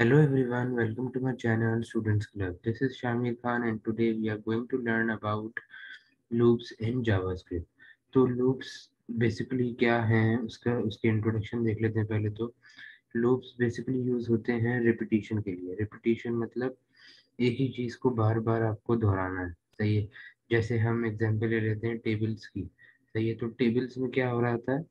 Hello everyone, welcome to my channel Students Club. This is Shamir Khan and today we are going to learn about loops in JavaScript. तो loops basically क्या हैं उसके introduction देख लेते हैं पहले तो। loops basically यूज होते हैं repetition के लिए। repetition मतलब एक ही चीज को बार बार आपको दोहराना है, सही है। जैसे हम एग्जांपल ले लेते हैं टेबल्स की, सही है। तो टेबल्स में क्या हो रहा था,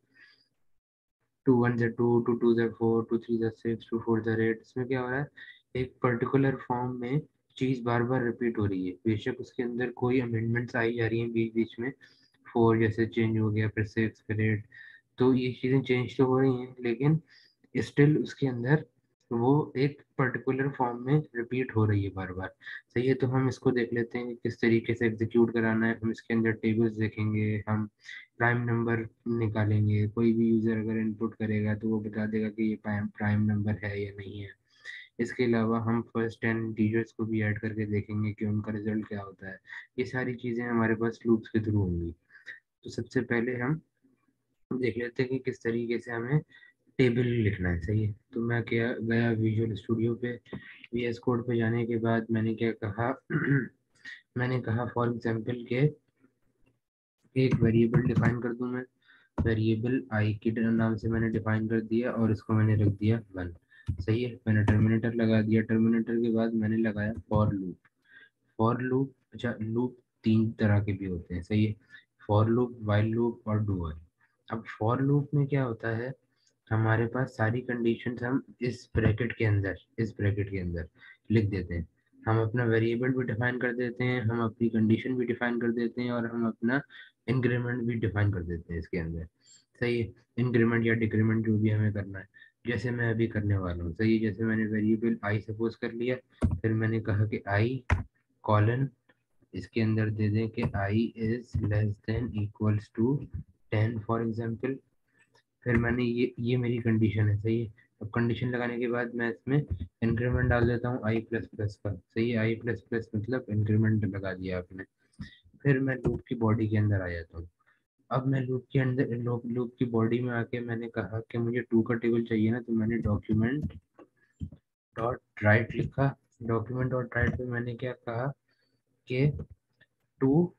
2 1 2, 2 2 4, 2 3 6, 2 4 8। इसमें क्या हो रहा है, एक पर्टिकुलर फॉर्म में चीज बार बार रिपीट हो रही है, बेशक उसके अंदर कोई अमेंडमेंट्स आई जा रही हैं बीच बीच में। 4 जैसे चेंज हो गया, फिर 6 फिर 8। तो ये चीजें चेंज तो हो रही हैं लेकिन स्टिल उसके अंदर वो एक पर्टिकुलर फॉर्म में रिपीट हो रही है बार बार, सही है। तो हम इसको देख लेते हैं कि किस तरीके से एग्जीक्यूट कराना है। हम इसके अंदर टेबल्स देखेंगे, हम प्राइम नंबर निकालेंगे। कोई भी यूजर अगर इनपुट करेगा तो वो बता देगा कि ये प्राइम नंबर है या नहीं है। इसके अलावा हम फर्स्ट 10 इंटीजर्स को भी ऐड करके देखेंगे कि उनका रिजल्ट क्या होता है। ये सारी चीजें हमारे पास लूप्स के थ्रू होंगी। तो सबसे पहले हम देख लेते हैं कि किस तरीके से हमें टेबल लिखना है, सही है। तो मैं क्या गया विजुअल स्टूडियो पे, वीएस कोड पे जाने के बाद मैंने क्या कहा मैंने कहा फॉर एग्जांपल के एक वेरिएबल डिफाइन कर दूं मैं। वेरिएबल आई के नाम से मैंने डिफाइन कर दिया और इसको मैंने रख दिया 1, सही है। मैंने टर्मिनेटर लगा दिया, टर्मिनेटर के बाद मैंने लगाया फॉर लूप। फॉर लूप, अच्छा लूप तीन तरह के भी होते हैं, सही है। फॉर लूप, व्हाइल लूप और डू व्हाइल। अब फॉर लूप में क्या होता है, हमारे पास सारी कंडीशंस हम इस ब्रैकेट के अंदर लिख देते हैं। हम अपना वेरिएबल भी डिफाइन कर देते हैं, हम अपनी कंडीशन भी डिफाइन कर देते हैं और हम अपना इंक्रीमेंट भी डिफाइन कर देते हैं इसके अंदर, सही है। इंक्रीमेंट या डिक्रीमेंट जो भी हमें करना है, जैसे मैं अभी करने वाला हूँ, सही है। जैसे मैंने वेरिएबल आई सपोज कर लिया, फिर मैंने कहा कि आई कॉलन इसके अंदर दे दें कि i is less than equals to 10 for example. फिर मैंने ये मेरी कंडीशन है, सही है। अब कंडीशन लगाने के बाद मैं इसमें इंक्रीमेंट डाल देता हूँ आई प्लस प्लस का, सही है। आई प्लस प्लस मतलब इंक्रीमेंट लगा दिया आपने। फिर मैं लूप की बॉडी के अंदर आ जाता हूँ। अब मैं लूप के अंदर लूप की बॉडी में आके मैंने कहा कि मुझे 2 का टेबल चाहिए ना, तो मैंने डॉक्यूमेंट डॉट राइट लिखा। डॉक्यूमेंट डॉट राइट पे मैंने क्या कहा कि 2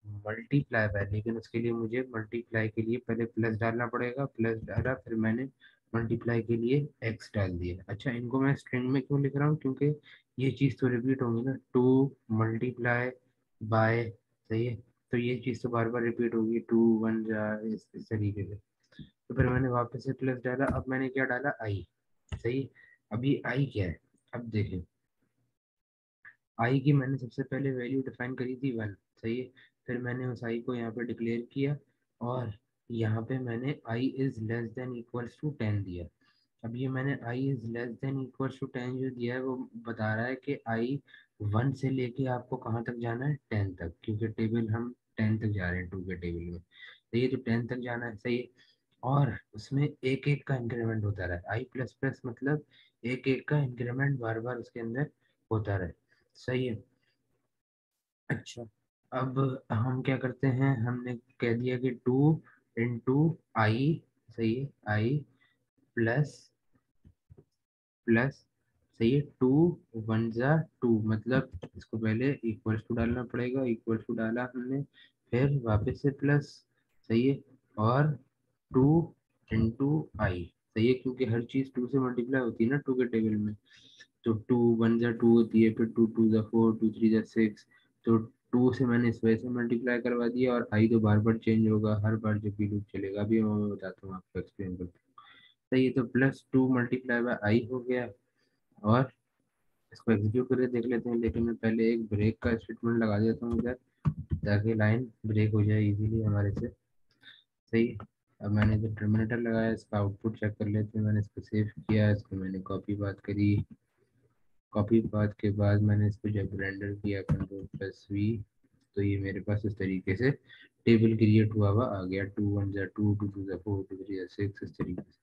मल्टीप्लाई बाय, लेकिन उसके लिए मुझे मल्टीप्लाई के लिए पहले प्लस डालना पड़ेगा। प्लस डाला, फिर मैंने मल्टीप्लाई के लिए एक्स डाल दिया। अच्छा, इनको मैं स्ट्रिंग में क्यों लिख रहा हूँ, क्योंकि ये चीज़ तो रिपीट होगी ना, 2 मल्टीप्लाई बाय, सही है। तो ये चीज़ तो बार बार रिपीट होगी, 2 1 जा इस तरीके से। तो फिर मैंने वापस से प्लस डाला, अब मैंने क्या डाला आई, सही। अभी आई क्या है, अब देखें। आई की मैंने सबसे पहले वैल्यू डिफाइन करी थी 1, सही है। फिर मैंने उस आई को यहाँ पे डिक्लेयर किया और यहाँ पे मैंने i is less than equals to 10 दिया। अब ये मैंने i is less than equals to 10 जो दिया है वो बता रहा है कि आई 1 से लेके आपको कहाँ तक जाना है, 10 तक, क्योंकि टेबल हम 10 तक जा रहे हैं 2 के टेबल में, तो ये तो 10 तक जाना है, सही है। और उसमें एक एक का इंक्रीमेंट होता रहा, आई प्लस प्लस मतलब एक एक का इंक्रीमेंट बार बार उसके अंदर होता रहे, सही है। अच्छा, अब हम क्या करते हैं, हमने कह दिया कि 2 इंटू आई, सही है। आई प्लस प्लस, सही है। 2 1 जा 2 मतलब इसको पहले इक्वल्स टू डालना पड़ेगा, इक्वल्स टू डाला हमने, फिर वापस से प्लस, सही है। और 2 इंटू आई, सही है, क्योंकि हर चीज 2 से मल्टीप्लाई होती है ना 2 के टेबल में। तो 2 1 जा 2 होती है, फिर 2 2 जा 4, 2 3 जा 6। तो 2 से मैंने इस वजह से मल्टीप्लाई करवा दिया, और आई तो बार बार चेंज होगा हर बार जब भी लूप चलेगा। अभी मैं बताता हूँ आपको, एक्सप्लेन करता हूँ, सही है। तो प्लस 2 मल्टीप्लाई बाय आई हो गया, और इसको एग्जीक्यूट करके देख लेते हैं। लेकिन मैं पहले एक ब्रेक का स्टेटमेंट लगा देता हूँ इधर, ताकि लाइन ब्रेक हो जाए इजीली हमारे से, सही। अब मैंने जो टर्मिनेटर लगाया इसका आउटपुट चेक कर लेते हैं। मैंने इसको सेव किया, इसको मैंने कॉपी बात करी, कॉपी बात के बाद मैंने इसको जब रेंडर किया कंट्रोल प्लस वी, तो ये मेरे पास इस तरीके से टेबल क्रिएट हुआ हुआ आ गया। 2 1 जा 2, 2 2 जा 4, 2 3 जा 6, इस तरीके से।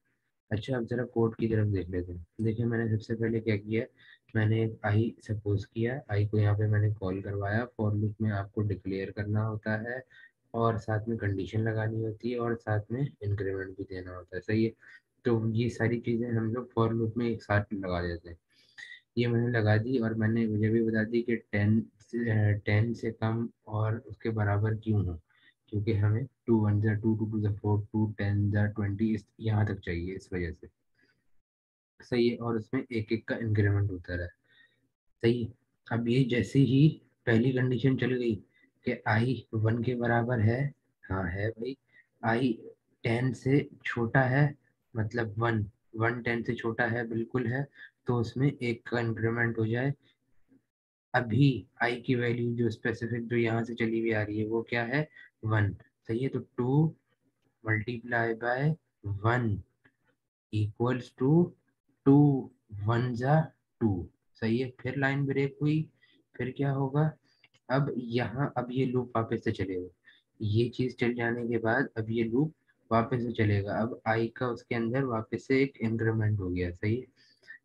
अच्छा, अब जरा कोड की तरफ देख लेते हैं। देखिए मैंने सबसे पहले क्या किया, मैंने एक आई सपोज किया, आई को यहाँ पे मैंने कॉल करवाया। फॉर लूप में आपको डिक्लेयर करना होता है और साथ में कंडीशन लगानी होती है और साथ में इंक्रीमेंट भी देना होता है, सही है। तो ये सारी चीज़ें हम लोग फॉर लूप में एक साथ लगा देते हैं। ये मैंने लगा दी और मैंने मुझे भी बता दी कि 10 से कम और उसके बराबर क्यों हो, क्योंकि हमें 2 1 2 2 2 4 2 10 20 इस यहाँ तक चाहिए, इस वजह से। सही है, और उसमें एक एक का इंक्रीमेंट होता रहा। सही है। अब ये जैसे ही पहली कंडीशन चल गई कि आई 1 के बराबर है, हाँ है भाई। आई 10 से छोटा है, मतलब 1, 1 10 से छोटा है, बिल्कुल है, तो उसमें एक का इंक्रीमेंट हो जाए। अभी आई की वैल्यू जो स्पेसिफिक जो यहाँ से चली हुई आ रही है वो क्या है, 1। सही है, तो 2 मल्टीप्लाई बाय 1 इक्वल्स टू 2 1 जा 2। सही है, फिर लाइन ब्रेक हुई, फिर क्या होगा, अब यहाँ अब ये लूप वापस से चलेगा। ये चीज चल जाने के बाद अब ये लूप वापस से चलेगा। अब आई का उसके अंदर वापस से एक इंक्रीमेंट हो गया। सही है,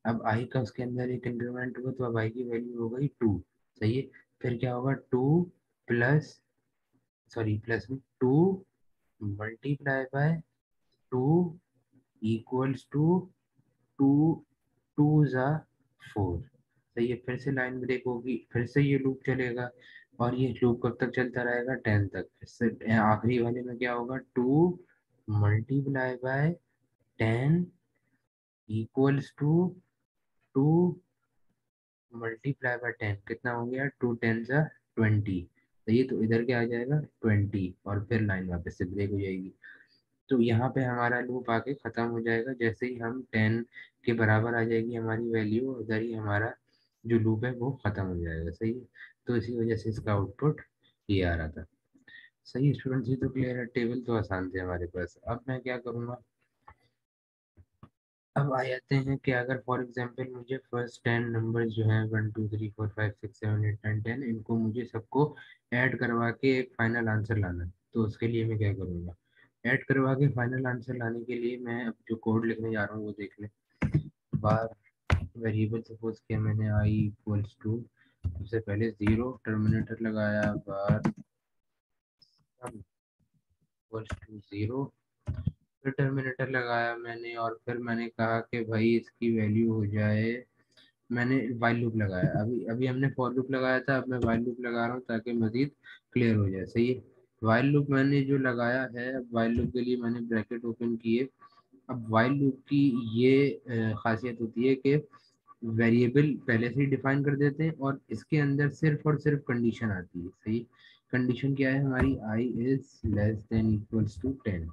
अब आई का उसके अंदर एक इंक्रीमेंट हुआ, तो अब आई की वैल्यू हो गई 2। सही है, फिर क्या होगा, 2 plus, sorry plus 2 multiply by 2 equals to 2 2 जा 4। सही है, फिर से लाइन ब्रेक होगी, फिर से ये लूप चलेगा, और ये लूप कब तक चलता रहेगा, 10 तक। फिर से आखिरी वाले में क्या होगा, 2 multiply by 10 equals to 2 multiply by 10, कितना हो गया, 2 10 जा 20। सही, तो इधर क्या आ जाएगा, 20, और फिर लाइन वापस से ब्रेक हो जाएगी। तो यहाँ पे हमारा लूप आके खत्म हो जाएगा, जैसे ही हम 10 के बराबर आ जाएगी हमारी वैल्यू, उधर ही हमारा जो लूप है वो खत्म हो जाएगा। सही है, तो इसी वजह से इसका आउटपुट ये आ रहा था। सही स्टूडेंट्स, ये तो क्लियर है, टेबल तो आसान थे हमारे पास। अब मैं क्या करूँगा, अब आ जाते हैं कि अगर फॉर एग्जांपल मुझे फर्स्ट 10 नंबर्स जो हैं 1 2 3 4 5 6 7 8 9 10, इनको मुझे सबको ऐड करवा के एक फाइनल आंसर लाना है, तो उसके लिए मैं क्या करूँगा, ऐड करवा के फाइनल आंसर लाने के लिए मैं अब जो कोड लिखने जा रहा हूँ वो देख लें। बार वेरिएबल सपोज किया मैंने आई इक्वल्स टू, सबसे पहले 0 टर्मिनेटर लगाया, बार इक्वल्स टू 0, फिर टर्मिनेटर लगाया मैंने, और फिर मैंने कहा कि भाई इसकी वैल्यू हो जाए, मैंने वाइल लूप लगाया। अभी अभी हमने फॉर लूप लगाया था, अब मैं वाइल लूप लगा रहा हूँ ताकि मजीद क्लियर हो जाए। सही है, वाइल लूप मैंने जो लगाया है, अब वाइल लूप के लिए मैंने ब्रैकेट ओपन किए। अब वाइल लूप की ये खासियत होती है कि वेरिएबल पहले से ही डिफाइन कर देते हैं, और इसके अंदर सिर्फ और सिर्फ कंडीशन आती है। सही, कंडीशन क्या है हमारी, i is less than equals to 10।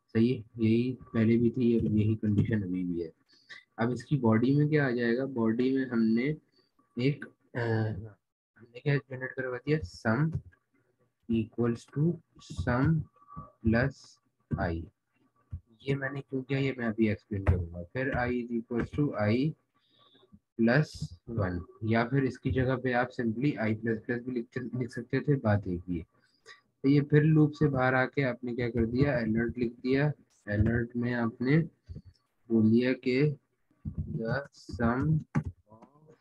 सही है, यही पहले भी थी और यही कंडीशन अभी भी है। अब इसकी बॉडी में क्या आ जाएगा, बॉडी में हमने एक हमने क्या जनरेट करवा दिया, sum equals to sum plus i. ये मैंने क्यों किया, ये मैं अभी एक्सप्लेन करूंगा। फिर i is equals to i plus 1, या फिर इसकी जगह पे आप सिंपली आई प्लस प्लस भी लिख सकते थे, बात एक ही है। तो ये फिर लूप से बाहर आके आपने क्या कर दिया, अलर्ट लिख दिया। अलर्ट में आपने बोल दिया कि the sum of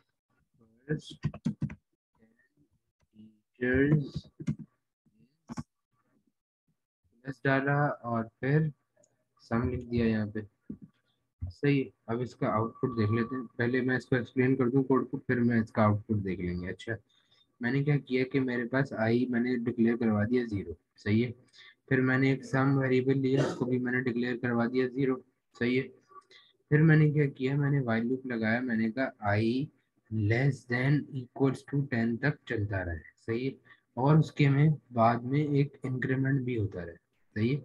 first teachers plus डाला, और फिर सम लिख दिया यहाँ पे। सही है, अब इसका आउटपुट देख लेते हैं। पहले मैं इसको एक्सप्लेन कर दूं कोड को, फिर मैं इसका आउटपुट देख लेंगे। अच्छा, मैंने क्या किया कि मेरे पास आई मैंने डिक्लेयर करवा दिया 0। सही है, फिर मैंने एक सम वेरिएबल लिया, उसको भी मैंने डिक्लेयर करवा दिया 0। सही है, फिर मैंने क्या किया, मैंने वाइल लूप लगाया, मैंने कहा आई लेस देन इक्वल्स टू 10 तक चलता रहे। सही है, और उसके में बाद में एक इंक्रीमेंट भी होता रहे। सही है,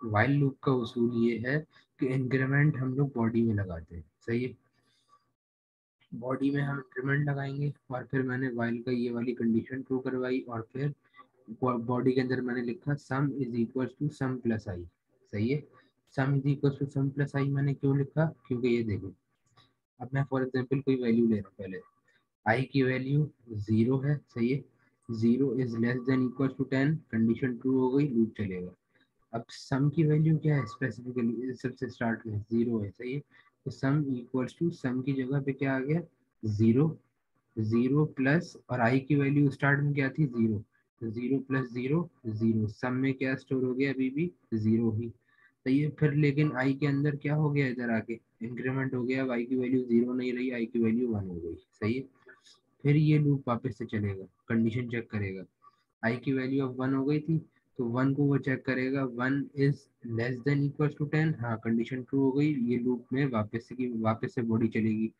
वाइल लूप का उसूल ये है कि इंक्रीमेंट हम लोग बॉडी में लगाते हैं। सही है, बॉडी में हम इंक्रीमेंट लगाएंगे, और फिर मैंने वाइल का ये वाली कंडीशन ट्रू करवाई, और फिर बॉडी के अंदर मैंने लिखा sum is equal to sum plus i. सही है, sum is equal to sum plus i मैंने क्यों लिखा, क्योंकि ये देखो, अब मैं फॉर एग्जांपल कोई वैल्यू ले रहा हूँ। पहले आई की वैल्यू 0 है। सही है, 0 is less than equal to 10, condition true हो गई, लूप चलेगा। अब सम की वैल्यू क्या है, स्पेसिफिकली सबसे स्टार्ट में 0 है। सही है, तो सम इक्वल्स टू सम की जगह पे क्या आ गया, 0। 0 प्लस, और आई की वैल्यू स्टार्ट में क्या थी, 0, तो 0 प्लस 0 0, सम में क्या स्टोर हो गया, अभी भी 0 ही। सही है। फिर लेकिन आई के अंदर क्या हो गया, इधर आके इंक्रीमेंट हो गया, अब आई की वैल्यू 0 नहीं रही, आई की वैल्यू 1 हो गई। सही है। फिर ये लूप वापस से चलेगा, कंडीशन चेक करेगा, आई की वैल्यू अब 1 हो गई थी, तो 1 को वो चेक करेगा, 1 is less than equal to 10, हाँ कंडीशन ट्रू हो गई, ये लूप में वापस से बॉडी चलेगी।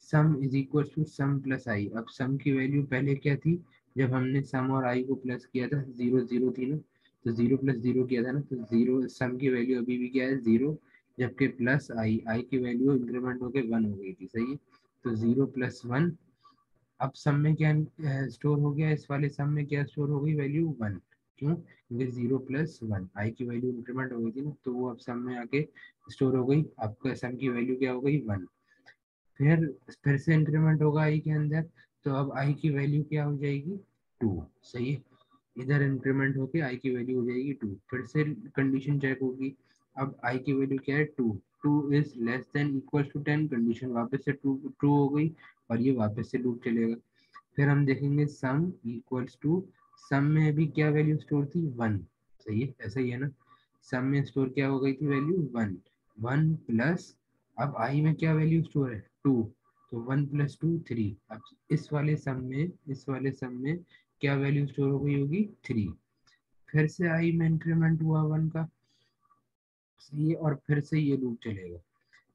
Sum is equal to sum plus i, अब सम की वैल्यू पहले क्या थी, जब हमने सम और आई को प्लस किया था, 0 0 थी ना, तो 0 प्लस 0 किया था ना, तो 0 सम की वैल्यू अभी भी क्या है 0, जबकि प्लस आई, आई की वैल्यू इंक्रीमेंट होकर 1 हो गई थी। सही है। तो 0 प्लस 1, अब सम में क्या स्टोर हो गया, इस वाले सम में क्या स्टोर हो गई, वैल्यू 1। क्यों, क्योंकि 0 प्लस 1 आई की वैल्यू इंक्रीमेंट हो गई थी ना, तो वो अब सम में आके स्टोर हो गई, आपका सम की वैल्यू क्या हो गई 1। फिर से इंक्रीमेंट होगा आई के अंदर, तो अब आई की वैल्यू क्या हो जाएगी 2। सही है। इधर इंक्रीमेंट होके आई की वैल्यू हो जाएगी 2, फिर से कंडीशन चेक होगी, अब आई की वैल्यू क्या है 2, 2 is less than equal to 10, condition वापस से ट्रू ट्रू हो गई, और ये वापस से लूप चलेगा। फिर हम देखेंगे सम इक्वल्स टू, सम में अभी क्या वैल्यू स्टोर थी 1। सही है, ऐसा ही है ना, सम में स्टोर क्या हो गई थी वैल्यू 1, 1 प्लस, अब आई में क्या वैल्यू स्टोर है 2, तो 1 प्लस 2 3, अब इस वाले सम में क्या वैल्यू स्टोर हो गई होगी 3, फिर से आई में इंक्रीमेंट हुआ 1 का। सही है, और फिर से ये लूप चलेगा।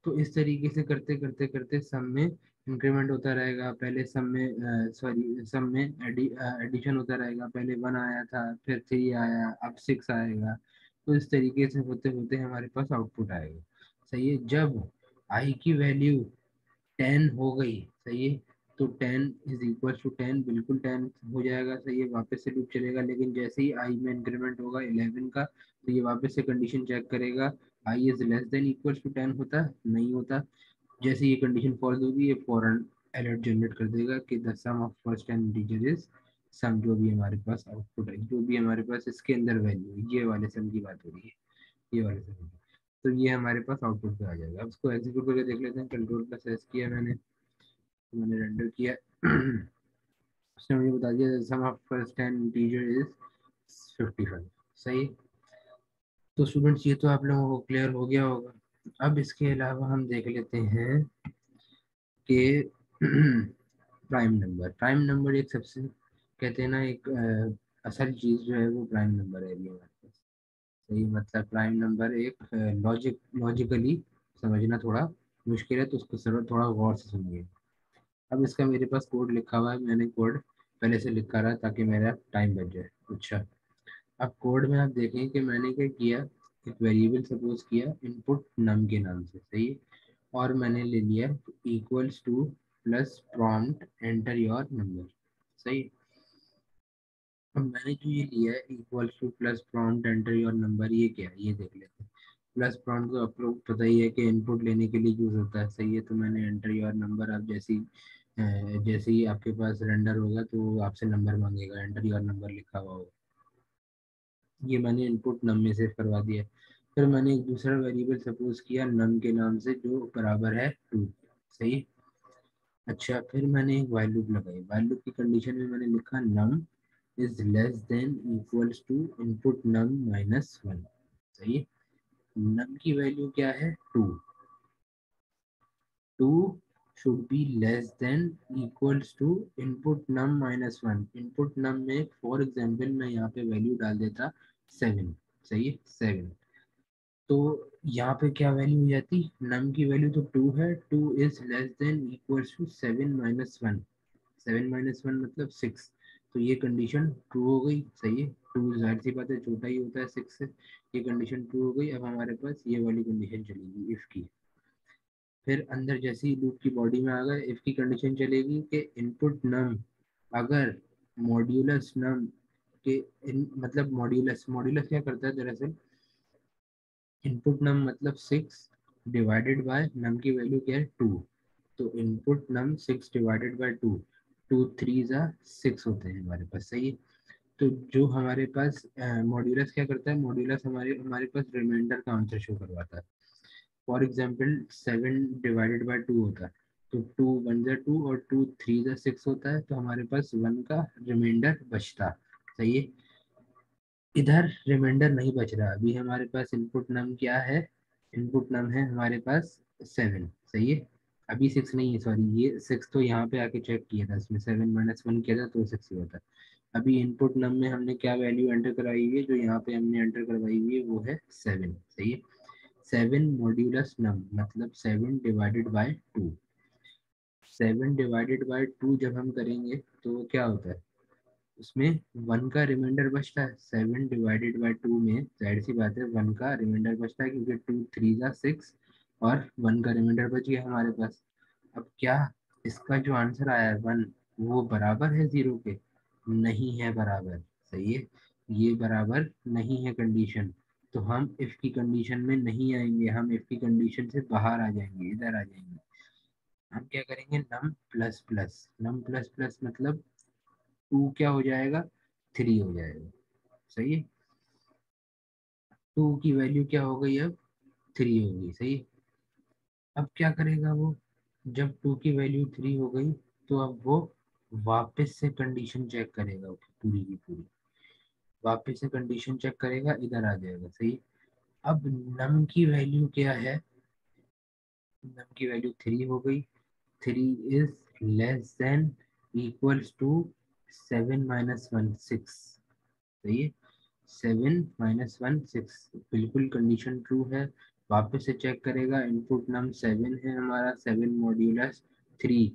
तो इस तरीके से करते करते करते सम में इंक्रीमेंट होता रहेगा, पहले सम में सॉरी सम में एडिशन होता रहेगा, पहले 1 आया था, फिर 3 आया, अब 6 आएगा। तो इस तरीके से होते होते हमारे पास आउटपुट आएगा। सही है। जब आई की वैल्यू 10 हो गई, सही है, तो 10 इज इक्वल टू 10, बिल्कुल 10 हो जाएगा। सही है, वापस से लूप चलेगा, लेकिन जैसे ही आई में इंक्रीमेंट होगा 11 का, तो ये वापस से कंडीशन चेक करेगा, i is less than equal to 10 होता नहीं होता, जैसे ये कंडीशन फॉल्स होगी, ये फॉरन अलर्ट जनरेट कर देगा कि the sum of first n integer is sum, जो भी हमारे पास आउटपुट है, जो भी हमारे पास इसके अंदर वैल्यू, ये वाले सम की बात हो रही है, ये वाले सम की, तो ये हमारे पास आउटपुट पे आ जाएगा। अब इसको एग्जीक्यूट करके देख लेते हैं, कंट्रोल प्लस एस किया मैंने रेंडर किया उसने मुझे बता दिया sum of first n integer is 55। सही। तो स्टूडेंट्स ये तो आप लोगों को क्लियर हो गया होगा। अब इसके अलावा हम देख लेते हैं कि प्राइम नंबर एक सबसे, कहते हैं ना, एक असल चीज जो है वो प्राइम नंबर है अभी हमारे पास। सही, मतलब प्राइम नंबर एक लॉजिकली समझना थोड़ा मुश्किल है, तो उसको जरूर थोड़ा गौर से सुनिए। अब इसका मेरे पास कोड लिखा हुआ है, मैंने कोड पहले से लिखा रहा ताकि मेरा टाइम बच जाए। अच्छा, अब कोड में आप देखें कि मैंने क्या किया, एक वेरिएबल सपोज किया इनपुट नम के नाम से। सही है, और मैंने ले लिया equals two plus prompt enter your number. सही। अब मैंने जो ये लिया है equals two plus prompt enter your number, ये क्या है ये देख लेते हैं। प्लस प्रॉम्प्ट तो आप लोग पता ही है कि इनपुट लेने के लिए यूज होता है। सही है, तो मैंने एंटर योर नंबर, आप जैसे ही आपके पास रेंडर होगा तो वो आपसे नंबर मांगेगा, एंटर योर नंबर लिखा हुआ होगा, ये मैंने इनपुट नम में सेव करवा दिया। फिर मैंने एक दूसरा वेरिएबल सपोज किया नम के नाम से जो बराबर है 2। सही। अच्छा, फिर मैंने एक while लूप लगाई, while लूप की कंडीशन में मैंने लिखा num is less than equals to input num minus 1। सही है। num की वैल्यू क्या है 2, 2 should be less than equals to input num minus 1। Input num में फॉर एग्जांपल मैं यहाँ पे वैल्यू डाल देता 7। सही है, 7, तो यहाँ पे क्या वैल्यू हो जाती, नम की वैल्यू तो 2 है, 2 is less than equals to 7 minus 1, 7 minus 1 मतलब 6, तो ये कंडीशन ट्रू हो गई। सही है, 2 जाहिर सी बात है छोटा ही होता है 6 से, ये कंडीशन ट्रू हो गई। अब हमारे पास ये वाली कंडीशन चलेगी इफ की, फिर अंदर जैसे ही लूप की बॉडी में आ गए इफ की कंडीशन चलेगी कि इनपुट नम अगर मॉड्यूलस नम के मतलब मॉड्यूलस मॉड्यूलस क्या करता है दरअसल, इनपुट नम मतलब 6 डिवाइडेड बाय नम की वैल्यू क्या है 2, तो इनपुट नम 6 डिवाइडेड बाय 2, 2 3 जा 6 होते हैं हमारे पास। सही है, तो जो हमारे पास मॉड्यूलस क्या करता है, मॉड्यूलस हमारे हमारे पास रिमाइंडर का आंसर शो करवाता है। फॉर एग्जांपल 7 डिवाइडेड बाय 2 होता है, तो 2 1 जा 2 और 2 3 जा 6 होता है, तो हमारे पास 1 का रिमाइंडर बचता। सही है। इधर रिमाइंडर नहीं बच रहा, अभी हमारे पास इनपुट नम क्या है, इनपुट नम है हमारे पास 7, सही है। अभी 6 नहीं है, सॉरी, ये 6 तो यहाँ पे आके चेक किया था, इसमें 7 - 1 किया था तो 6 हुआ था। अभी इनपुट नम में हमने क्या वैल्यू एंटर कराई हुई है, जो यहाँ पे हमने एंटर करवाई हुई है वो है 7, सही है। 7 मॉड्यूलस नम मतलब 7/2। 7/2 जब हम करेंगे तो वो क्या होता है, उसमें 1 का रिमाइंडर बचता है। 7/2 में जाहिर सी बात है 1 का रिमाइंडर बचता है, क्योंकि 2 3 6 और 1 का रिमाइंडर बच गया हमारे पास। अब क्या इसका जो आंसर आया है 1, वो बराबर है 0 के? नहीं है बराबर, सही है। ये बराबर नहीं है कंडीशन, तो हम इफ की कंडीशन में नहीं आएंगे, हम इफ की कंडीशन से बाहर आ जाएंगे, इधर आ जाएंगे। हम क्या करेंगे, num plus plus, num plus plus मतलब 2 क्या हो जाएगा, 3 हो जाएगा, सही है। 2 की वैल्यू क्या हो गई अब, 3 हो गई, सही है। अब क्या करेगा वो, जब 2 की वैल्यू 3 हो गई तो अब वो वापस से कंडीशन चेक करेगा, पूरी की पूरी वापस से कंडीशन चेक करेगा, इधर आ जाएगा, सही। अब नम की वैल्यू क्या है, नम की वैल्यू 3 हो गई। 3 is less than equals to 7 - 1 6, सही है। 7 - 1 6, बिल्कुल कंडीशन ट्रू है। वापस से चेक करेगा, इनपुट नम 7 है हमारा, 7 - 3,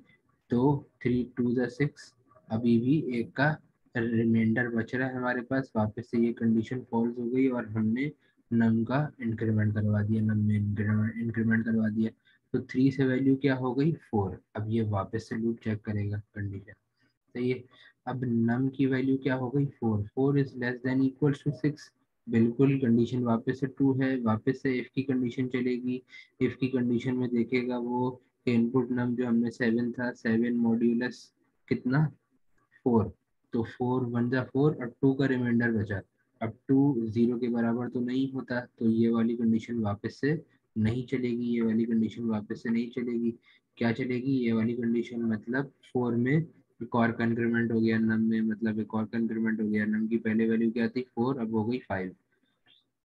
तो 3 2 6, अभी भी एक का रिमाइंडर बच रहा है हमारे पास। वापस से ये कंडीशन फॉल्स हो गई और हमने नम का इंक्रीमेंट करवा दिया, नम में इंक्रीमेंट करवा दिया। तो 3 से वैल्यू क्या हो गई, 4। अब ये वापस से लूप चेक करेगा कंडीशन, सही है। अब नम की वैल्यू क्या हो गई, 4। 4 is less than equals to 6, बिल्कुल कंडीशन वापस से ट्रू है। वापस से इफ की कंडीशन चलेगी, इफ की कंडीशन में देखेगा वो कि इनपुट नम जो हमने 7 था, 7 मॉड्यूलस कितना, 4, तो 4 1 जा 4 और 2 का रिमाइंडर बचा। अब 2 0 के बराबर तो नहीं होता, तो ये वाली कंडीशन वापस से नहीं चलेगी, ये वाली कंडीशन वापस से नहीं चलेगी। क्या चलेगी, ये वाली कंडीशन, मतलब 4 में एक और का इंक्रीमेंट हो गया, नम में मतलब एक और का इंक्रीमेंट हो गया। नम की पहले वैल्यू क्या थी, 4, अब हो गई 5।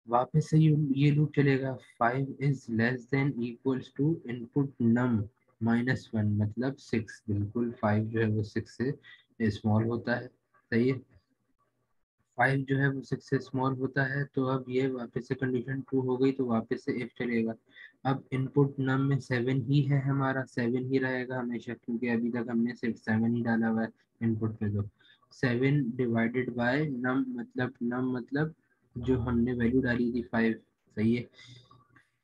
वापस से ये लूप चलेगा। 5 is less than equals to input num -1 मतलब 6, बिल्कुल 5 जो है वो 6 से स्मॉल होता है, सही है। 5 जो है वो 6 से स्मॉल होता है, तो अब ये वापस से कंडीशन ट्रू हो गई, तो वापस से इफ चलेगा। अब इनपुट नम में 7 ही है हमारा, 7 ही रहेगा हमेशा, क्योंकि अभी तक हमने सिर्फ 7 ही डाला हुआ है इनपुट पे। तो 7/बाय नम मतलब जो हमने वैल्यू डाली थी 5, सही है।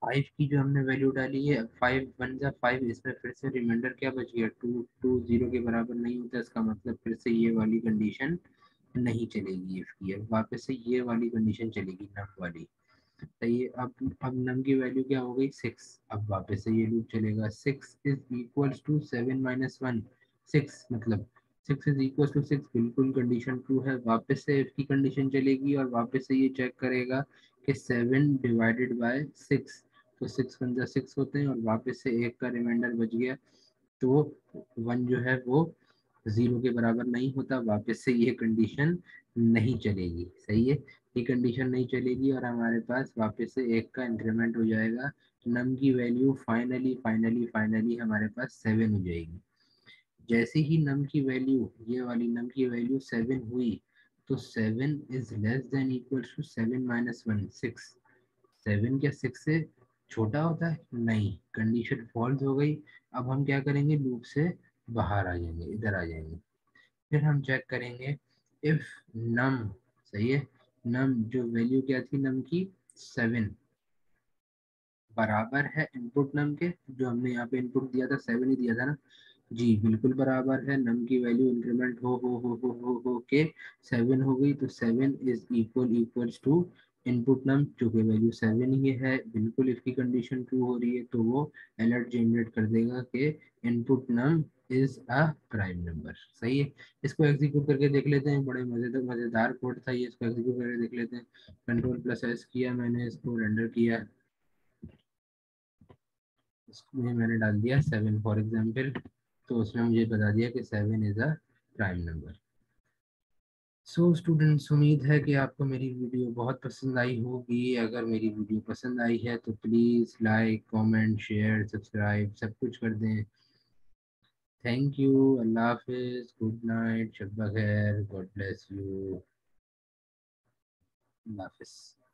5 की जो हमने वैल्यू डाली है, 5 1 जा 5, इसमें फिर से रिमाइंडर क्या बच गया, 2। 2 0 के बराबर नहीं होता, इसका मतलब फिर से ये वाली कंडीशन नहीं चलेगी इसकी, अब वापस से ये वाली कंडीशन चलेगी, नम वाली, सही है। अब नम की वैल्यू क्या हो गई, 6। अब वापस से ये लूप चलेगा। 6 इज इक्वल्स टू 7 - 1 6, मतलब 6 इज इक्वल्स टू 6, बिल्कुल कंडीशन ट्रू है। वापस से इसकी कंडीशन चलेगी और वापस से ये चेक करेगा कि 7/6, तो 6 1 जा 6 होते हैं, और वापस से एक का रिमाइंडर बच गया, तो 1 जो है वो 0 के बराबर नहीं होता। वापस से ये कंडीशन नहीं चलेगी, सही है। ये कंडीशन नहीं चलेगी और हमारे पास वापस से एक का इंक्रीमेंट हो जाएगा। नम की वैल्यू फाइनली फाइनली फाइनली हमारे पास 7 हो जाएगी। जैसे ही नम की वैल्यू, ये वाली नम की वैल्यू 7 हुई, तो 7 is less than equal to 7 - 1 6। 7 क्या 6 से छोटा होता है, नहीं, कंडीशन फॉल्स हो गई। अब हम क्या करेंगे, लूप से बाहर आ जाएंगे, इधर आ जाएंगे। फिर हम चेक करेंगे इफ नम, सही है, नम जो वैल्यू क्या थी नम की, 7, बराबर है इनपुट नम के, जो हमने यहाँ पे इनपुट दिया था 7 ही दिया था ना, जी बिल्कुल बराबर है। नम की वैल्यू इंक्रीमेंट हो के 7 हो गई, तो 7 इज इक्वल्स टू इनपुट नम, जो कि वैल्यू 7 ही है, बिल्कुल इसकी कंडीशन ट्रू हो रही है, तो वो अलर्ट जनरेट कर देगा कि input num is a prime number, सही है। इसको एग्जीक्यूट करके देख लेते हैं, बड़े मजेदार मजेदार कोड था ये, इसको एग्जीक्यूट करके देख लेते हैं। Ctrl+S किया मैंने, इसको रेंडर किया, इसमें मैंने डाल दिया 7 फॉर एग्जाम्पल, तो उसने मुझे बता दिया कि 7 is a prime number. So students, उम्मीद है कि आपको मेरी वीडियो बहुत पसंद आई होगी। अगर मेरी वीडियो पसंद आई है तो please like, comment, share, subscribe सब कुछ कर दें। Thank you. अल्लाह हाफिज़, गुड नाइट, शब बखैर, गॉड ब्लेस यू। अल्लाह हाफिज़।